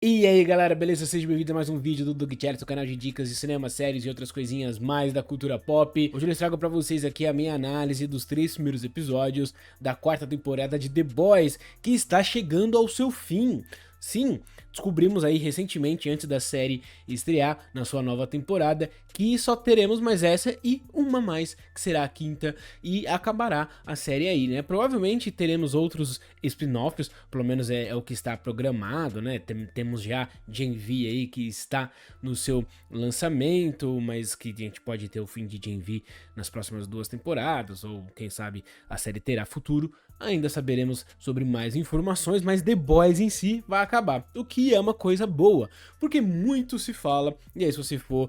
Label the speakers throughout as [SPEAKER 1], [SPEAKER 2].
[SPEAKER 1] E aí galera, beleza? Seja bem-vindo a mais um vídeo do Dugchat, seu canal de dicas de cinema, séries e outras coisinhas mais da cultura pop. Hoje eu trago pra vocês aqui a minha análise dos 3 primeiros episódios da quarta temporada de The Boys, que está chegando ao seu fim. Sim, descobrimos aí recentemente, antes da série estrear na sua nova temporada, que só teremos mais essa e uma mais, que será a quinta, e acabará a série aí, né? Provavelmente teremos outros spin-offs, pelo menos é o que está programado, né? Temos já Gen V aí que está no seu lançamento, mas que a gente pode ter o fim de Gen V nas próximas 2 temporadas, ou quem sabe a série terá futuro. Ainda saberemos sobre mais informações, mas The Boys em si vai acabar, o que é uma coisa boa, porque muito se fala, e aí se você for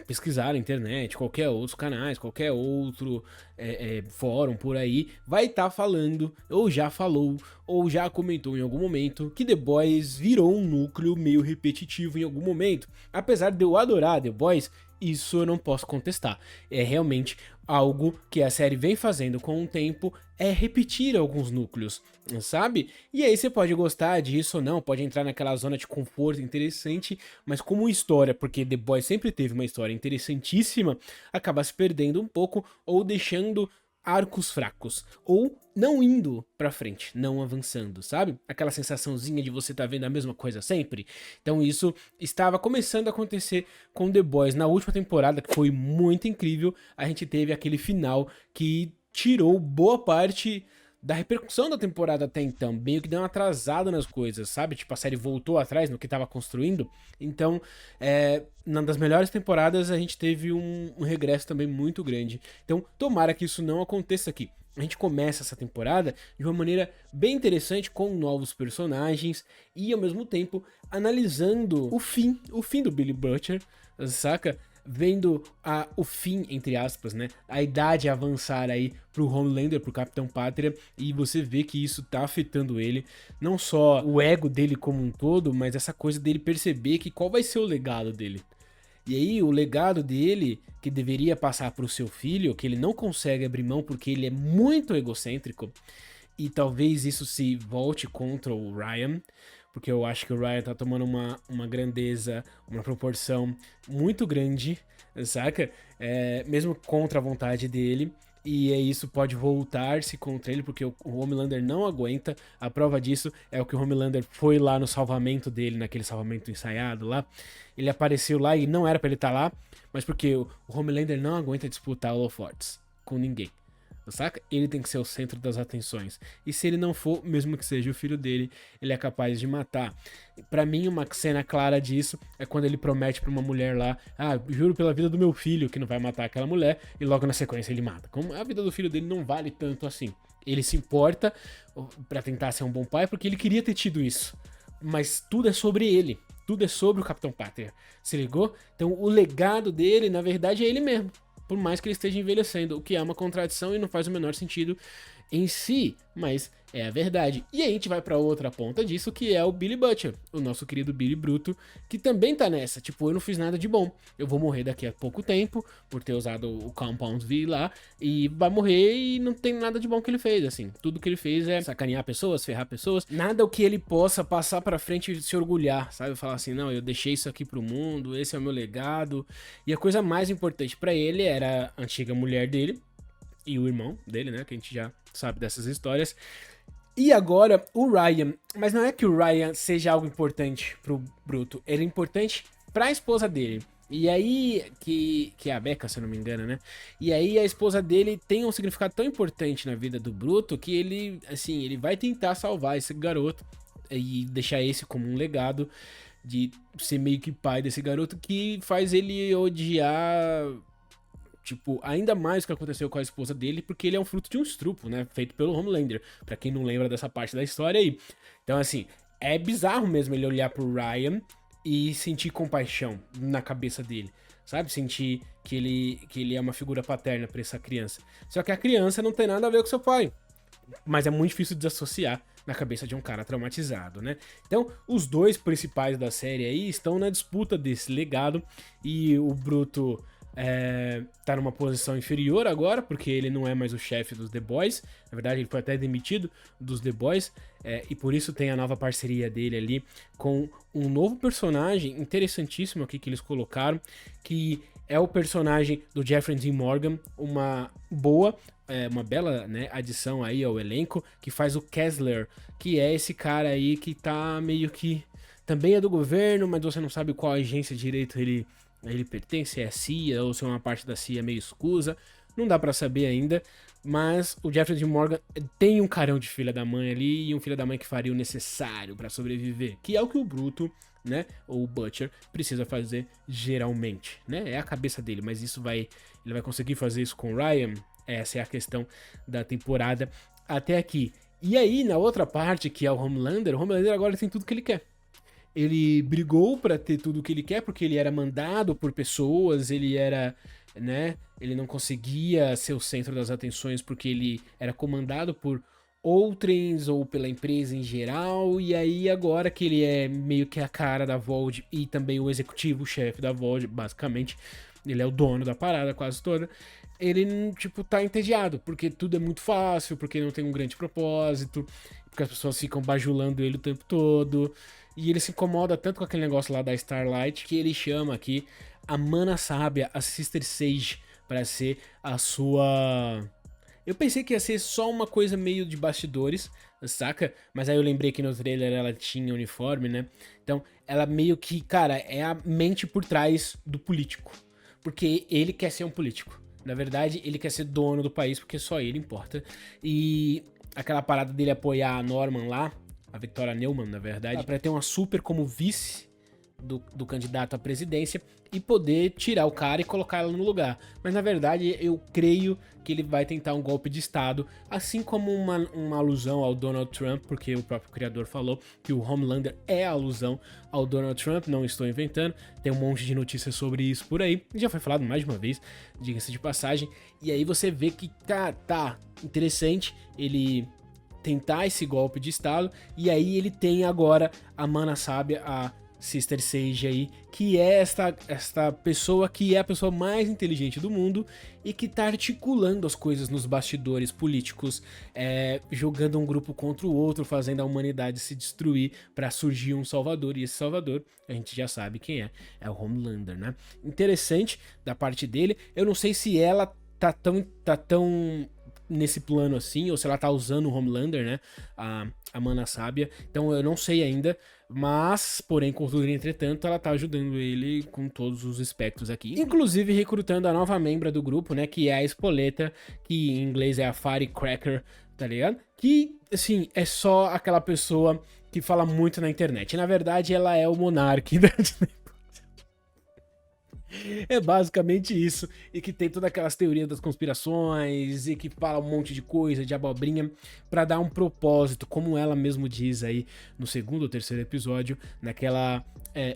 [SPEAKER 1] pesquisar na internet, qualquer outros canais, qualquer outro fórum por aí, vai estar falando, ou já falou, ou já comentou em algum momento, que The Boys virou um núcleo meio repetitivo em algum momento. Apesar de eu adorar The Boys, isso eu não posso contestar. É realmente algo que a série vem fazendo com o tempo, é repetir alguns núcleos, sabe? E aí você pode gostar disso ou não, pode entrar naquela zona de conforto interessante, mas como história, porque The Boys sempre teve uma história interessantíssima, acaba se perdendo um pouco ou deixando arcos fracos, ou não indo pra frente, não avançando, sabe? Aquela sensaçãozinha de você tá vendo a mesma coisa sempre. Então isso estava começando a acontecer com The Boys na última temporada, que foi muito incrível. A gente teve aquele final que tirou boa parte da repercussão da temporada até então, meio que deu uma atrasada nas coisas, sabe? Tipo, a série voltou atrás no que tava construindo. Então, uma das melhores temporadas a gente teve um regresso também muito grande. Então, tomara que isso não aconteça aqui. A gente começa essa temporada de uma maneira bem interessante, com novos personagens e, ao mesmo tempo, analisando o fim do Billy Butcher, saca? Vendo o fim, entre aspas, né? A idade avançar aí pro Homelander, pro Capitão Pátria, e você vê que isso tá afetando ele, não só o ego dele como um todo, mas essa coisa dele perceber que qual vai ser o legado dele. E aí, o legado dele, que deveria passar pro seu filho, que ele não consegue abrir mão porque ele é muito egocêntrico, e talvez isso se volte contra o Ryan, porque eu acho que o Ryan tá tomando uma grandeza, uma proporção muito grande, saca? Mesmo contra a vontade dele. E isso pode voltar-se contra ele, porque o Homelander não aguenta. A prova disso é o que o Homelander foi lá no salvamento dele, naquele salvamento ensaiado lá. Ele apareceu lá e não era pra ele estar lá, mas porque o Homelander não aguenta disputar holofotes com ninguém. Saca? Ele tem que ser o centro das atenções. E se ele não for, mesmo que seja o filho dele, ele é capaz de matar. Pra mim, uma cena clara disso é quando ele promete pra uma mulher lá: ah, juro pela vida do meu filho que não vai matar aquela mulher, e logo na sequência ele mata. Como a vida do filho dele não vale tanto assim. Ele se importa pra tentar ser um bom pai porque ele queria ter tido isso. Mas tudo é sobre ele. Tudo é sobre o Capitão Pátria. Se ligou? Então o legado dele, na verdade, é ele mesmo. Por mais que ele esteja envelhecendo, o que é uma contradição e não faz o menor sentido em si, mas é a verdade. E aí a gente vai pra outra ponta disso, que é o Billy Butcher, o nosso querido Billy Bruto, que também tá nessa, tipo, eu não fiz nada de bom, eu vou morrer daqui a pouco tempo, por ter usado o Compound V lá, e vai morrer e não tem nada de bom que ele fez, assim, tudo que ele fez é sacanear pessoas, ferrar pessoas, nada o que ele possa passar pra frente e se orgulhar, sabe, falar assim, não, eu deixei isso aqui pro mundo, esse é o meu legado, e a coisa mais importante pra ele era a antiga mulher dele, e o irmão dele, né, que a gente já sabe dessas histórias. E agora o Ryan, mas não é que o Ryan seja algo importante pro Bruto, ele é importante pra esposa dele. E aí, que é a Becca, se eu não me engano, né? E aí a esposa dele tem um significado tão importante na vida do Bruto que ele, assim, ele vai tentar salvar esse garoto e deixar esse como um legado de ser meio que pai desse garoto, que faz ele odiar, tipo, ainda mais o que aconteceu com a esposa dele, porque ele é um fruto de um estupro, né? Feito pelo Homelander, pra quem não lembra dessa parte da história aí. Então, assim, é bizarro mesmo ele olhar pro Ryan e sentir compaixão na cabeça dele, sabe? Sentir que ele é uma figura paterna pra essa criança. Só que a criança não tem nada a ver com seu pai, mas é muito difícil desassociar na cabeça de um cara traumatizado, né? Então, os dois principais da série aí estão na disputa desse legado, e o Bruto tá numa posição inferior agora, porque ele não é mais o chefe dos The Boys. Na verdade, ele foi até demitido dos The Boys, e por isso tem a nova parceria dele ali com um novo personagem interessantíssimo aqui que eles colocaram, que é o personagem do Jeffrey Dean Morgan, uma bela, né, adição aí ao elenco, que faz o Kessler, que é esse cara aí que tá meio que... Também é do governo, mas você não sabe qual agência direito ele pertence, é a CIA ou se é uma parte da CIA meio escusa, não dá pra saber ainda, mas o Jeffrey Dean Morgan tem um carão de filha da mãe ali e um filho da mãe que faria o necessário pra sobreviver, que é o que o Bruto, né, ou o Butcher, precisa fazer geralmente, né, é a cabeça dele, mas ele vai conseguir fazer isso com o Ryan? Essa é a questão da temporada até aqui. E aí, na outra parte, que é o Homelander agora tem tudo que ele quer. Ele brigou pra ter tudo o que ele quer, porque ele era mandado por pessoas, ele era, né, ele não conseguia ser o centro das atenções porque ele era comandado por outrens ou pela empresa em geral, e aí agora que ele é meio que a cara da Vault e também o executivo-chefe da Vault, basicamente, ele é o dono da parada quase toda, ele, tipo, tá entediado, porque tudo é muito fácil, porque não tem um grande propósito, porque as pessoas ficam bajulando ele o tempo todo, e ele se incomoda tanto com aquele negócio lá da Starlight, que ele chama aqui a Mana Sábia, a Sister Sage, pra ser a sua... Eu pensei que ia ser só uma coisa meio de bastidores, saca? Mas aí eu lembrei que no trailer ela tinha uniforme, né? Então, ela meio que, cara, é a mente por trás do político. Porque ele quer ser um político. Na verdade, ele quer ser dono do país, porque só ele importa. E aquela parada dele apoiar a Norman lá, a Victoria Neumann, na verdade, pra ter uma super como vice do candidato à presidência e poder tirar o cara e colocar ela no lugar. Mas na verdade eu creio que ele vai tentar um golpe de estado, assim como uma alusão ao Donald Trump, porque o próprio criador falou que o Homelander é a alusão ao Donald Trump, não estou inventando, tem um monte de notícias sobre isso por aí, já foi falado mais de uma vez, diga-se de passagem, e aí você vê que tá interessante ele tentar esse golpe de estado, e aí ele tem agora a Mana Sábia, a Sister Sage aí, que é esta pessoa que é a pessoa mais inteligente do mundo e que tá articulando as coisas nos bastidores políticos, jogando um grupo contra o outro, fazendo a humanidade se destruir pra surgir um salvador, e esse salvador a gente já sabe quem é o Homelander, né? Interessante da parte dele, eu não sei se ela tá tão nesse plano assim, ou se ela tá usando o Homelander, né, a Mana Sábia, então eu não sei ainda, mas, porém, contudo, entretanto, ela tá ajudando ele com todos os espectros aqui, inclusive recrutando a nova membra do grupo, né, que é a Espoleta, que em inglês é a Firecracker, tá ligado? Que, assim, é só aquela pessoa que fala muito na internet, na verdade ela é o Monark da É basicamente isso, e que tem todas aquelas teorias das conspirações, e que fala um monte de coisa, de abobrinha, pra dar um propósito, como ela mesmo diz aí no segundo ou terceiro episódio, naquela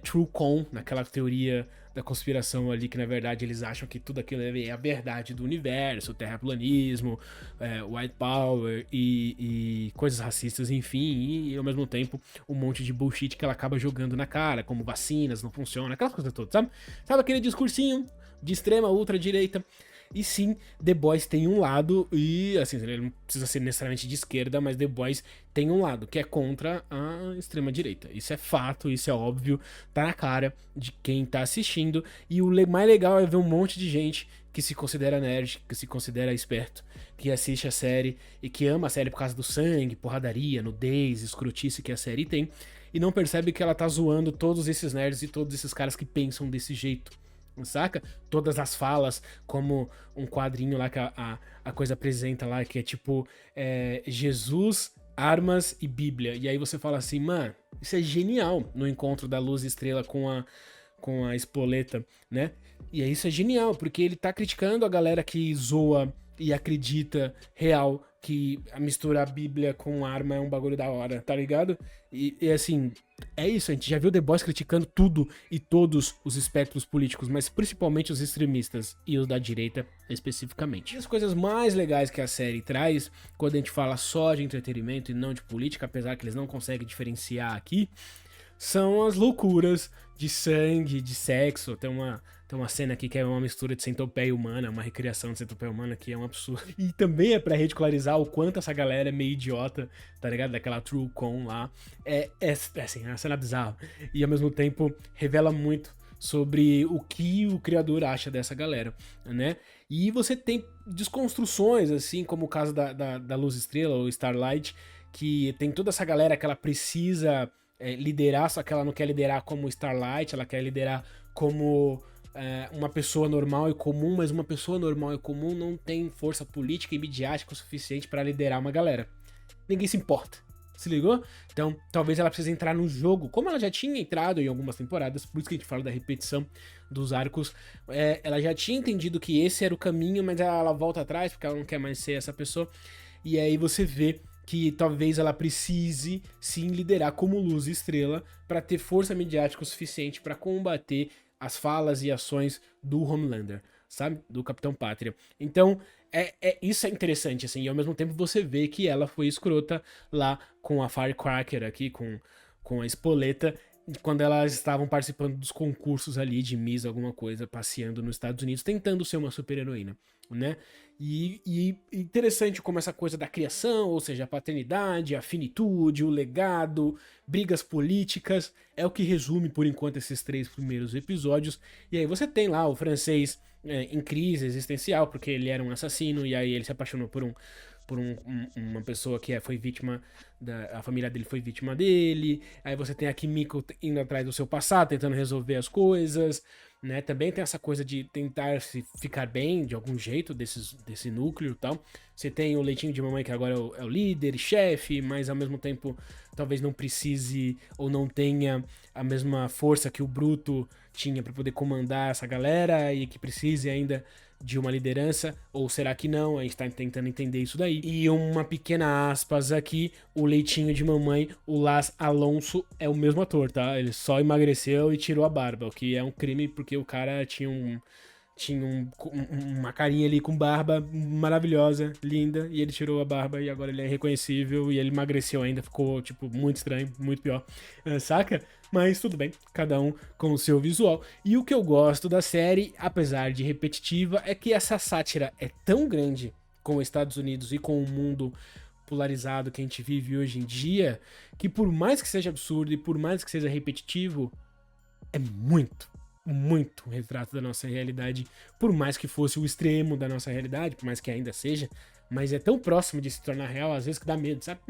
[SPEAKER 1] TrueCon, naquela teoria da conspiração ali, que na verdade eles acham que tudo aquilo é a verdade do universo, terraplanismo, white power e coisas racistas, enfim, e ao mesmo tempo um monte de bullshit que ela acaba jogando na cara, como vacinas, não funciona, aquelas coisas todas, sabe? Sabe aquele discursinho de extrema ultradireita? E sim, The Boys tem um lado, e assim, ele não precisa ser necessariamente de esquerda, mas The Boys tem um lado, que é contra a extrema-direita. Isso é fato, isso é óbvio, tá na cara de quem tá assistindo. E o mais legal é ver um monte de gente que se considera nerd, que se considera esperto, que assiste a série e que ama a série por causa do sangue, porradaria, nudez, escrotice que a série tem, e não percebe que ela tá zoando todos esses nerds e todos esses caras que pensam desse jeito. Saca? Todas as falas, como um quadrinho lá que a coisa apresenta lá, que é tipo Jesus, armas e Bíblia. E aí você fala assim, mano, isso é genial no encontro da Luz e Estrela com a Espoleta, né? E aí isso é genial, porque ele tá criticando a galera que zoa e acredita real que misturar a Bíblia com arma é um bagulho da hora, tá ligado? E assim, é isso, a gente já viu The Boys criticando tudo e todos os espectros políticos, mas principalmente os extremistas e os da direita especificamente. E as coisas mais legais que a série traz, quando a gente fala só de entretenimento e não de política, apesar que eles não conseguem diferenciar aqui, são as loucuras de sangue, de sexo. Tem Tem uma cena aqui que é uma mistura de centopeia humana, uma recriação de centopeia humana que é um absurdo. E também é pra ridicularizar o quanto essa galera é meio idiota, tá ligado? Daquela TrueCon lá. Assim, é uma cena bizarra. E ao mesmo tempo revela muito sobre o que o criador acha dessa galera, né? E você tem desconstruções, assim, como o caso da Luz Estrela, ou Starlight, que tem toda essa galera que ela precisa liderar, só que ela não quer liderar como Starlight, ela quer liderar como uma pessoa normal e comum, mas uma pessoa normal e comum não tem força política e midiática o suficiente pra liderar uma galera. Ninguém se importa. Se ligou? Então, talvez ela precise entrar no jogo, como ela já tinha entrado em algumas temporadas, por isso que a gente fala da repetição dos arcos. Ela já tinha entendido que esse era o caminho, mas ela volta atrás, porque ela não quer mais ser essa pessoa. E aí você vê que talvez ela precise sim liderar como Luz e Estrela para ter força midiática o suficiente para combater as falas e ações do Homelander, sabe? Do Capitão Pátria. Então, isso é interessante, assim, e ao mesmo tempo você vê que ela foi escrota lá com a Firecracker aqui, com a Espoleta, quando elas estavam participando dos concursos ali de Miss alguma coisa, passeando nos Estados Unidos, tentando ser uma super-heroína, né? E interessante como essa coisa da criação, ou seja, a paternidade, a finitude, o legado, brigas políticas, é o que resume por enquanto esses 3 primeiros episódios. E aí você tem lá o francês em crise existencial, porque ele era um assassino, e aí ele se apaixonou por uma pessoa que foi vítima a família dele foi vítima dele. Aí você tem a Kimiko indo atrás do seu passado, tentando resolver as coisas, né? Também tem essa coisa de tentar se ficar bem de algum jeito desse núcleo e tal. Você tem o Leitinho de Mamãe, que agora é o líder, chefe, mas ao mesmo tempo talvez não precise ou não tenha a mesma força que o Bruto tinha para poder comandar essa galera e que precise ainda de uma liderança, ou será que não? A gente tá tentando entender isso daí. E uma pequena aspas aqui, o Leitinho de Mamãe, o Las Alonso, é o mesmo ator, tá? Ele só emagreceu e tirou a barba, o que é um crime porque o cara tinha uma carinha ali com barba maravilhosa, linda, e ele tirou a barba e agora ele é irreconhecível e ele emagreceu ainda, ficou, tipo, muito estranho, muito pior, saca? Mas tudo bem, cada um com o seu visual. E o que eu gosto da série, apesar de repetitiva, é que essa sátira é tão grande com os Estados Unidos e com o mundo polarizado que a gente vive hoje em dia, que por mais que seja absurdo e por mais que seja repetitivo, é muito um retrato da nossa realidade, por mais que fosse o extremo da nossa realidade, por mais que ainda seja, mas é tão próximo de se tornar real, às vezes que dá medo, sabe?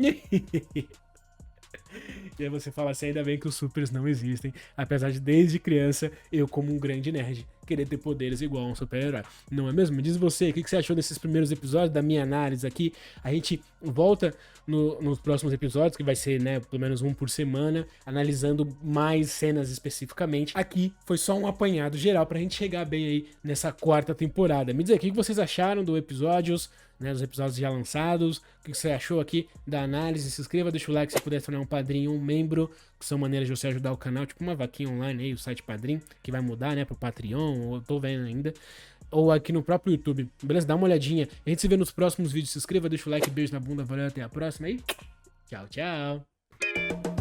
[SPEAKER 1] E aí você fala assim, ainda bem que os supers não existem, apesar de desde criança, eu como um grande nerd, querer ter poderes igual a um super-herói, não é mesmo? Diz você, o que você achou desses primeiros episódios, da minha análise aqui? A gente volta nos próximos episódios, que vai ser, né, pelo menos um por semana, analisando mais cenas especificamente. Aqui foi só um apanhado geral pra gente chegar bem aí nessa 4ª temporada. Me diz aí, o que vocês acharam dos episódios, né, dos episódios já lançados, o que você achou aqui da análise? Se inscreva, deixa o like se puder tornar um padrinho, um membro, que são maneiras de você ajudar o canal, tipo uma vaquinha online aí, o site Padrim, que vai mudar, né, pro Patreon, eu tô vendo ainda, ou aqui no próprio YouTube, beleza? Dá uma olhadinha, a gente se vê nos próximos vídeos, se inscreva, deixa o like, beijo na bunda, valeu, até a próxima aí, tchau, tchau!